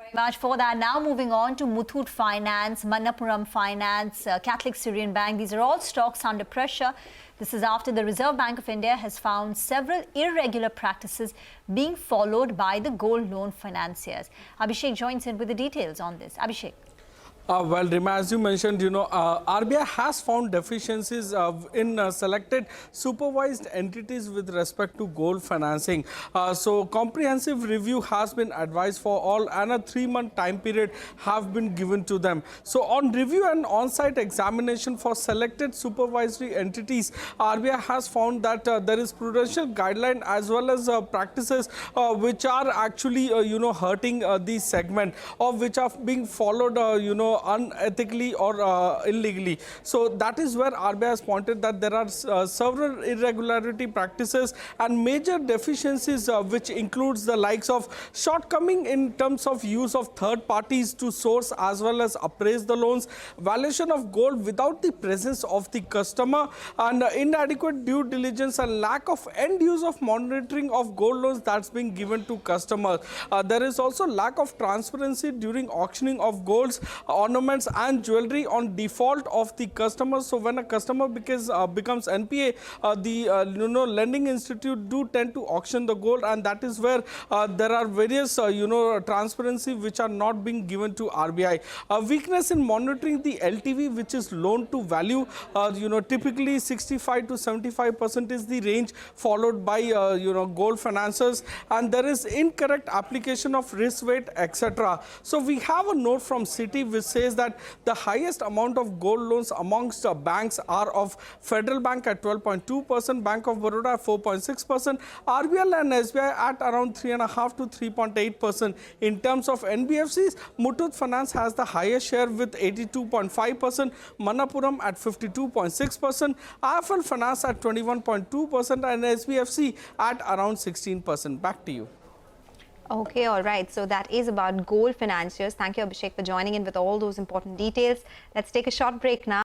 Very much for that. Now moving on to Muthoot Finance, Manappuram Finance, Catholic Syrian Bank. These are all stocks under pressure. This is after the Reserve Bank of India has found several irregular practices being followed by the gold loan financiers. Abhishek joins in with the details on this. Abhishek. Well, Rima, as you mentioned, RBI has found deficiencies in selected supervised entities with respect to gold financing. So, comprehensive review has been advised for all and a 3-month time period have been given to them. So, on review and on-site examination for selected supervisory entities, RBI has found that there is prudential guideline as well as practices which are actually, hurting the segment or which are being followed, unethically or illegally. So that is where RBI has pointed that there are several irregularity practices and major deficiencies which includes the likes of shortcoming in terms of use of third parties to source as well as appraise the loans, valuation of gold without the presence of the customer, and inadequate due diligence and lack of end use of monitoring of gold loans that's being given to customers. There is also lack of transparency during auctioning of golds, ornaments and jewelry on default of the customers. So when a customer becomes NPA, the lending institute do tend to auction the gold, and that is where there are various transparency which are not being given to RBI. Weakness in monitoring the LTV, which is loan to value, typically 65 to 75% is the range followed by gold financiers, and there is incorrect application of risk weight, etc. So we have a note from Citi which says that the highest amount of gold loans amongst banks are of Federal Bank at 12.2%, Bank of Baroda at 4.6%, RBL and SBI at around 3.5 to 3.8%. In terms of NBFCs, Muthoot Finance has the highest share with 82.5%, Manappuram at 52.6%, IFL Finance at 21.2% and SBFC at around 16%. Back to you. Okay, all right. So that is about gold financiers. Thank you, Abhishek, for joining in with all those important details. Let's take a short break now.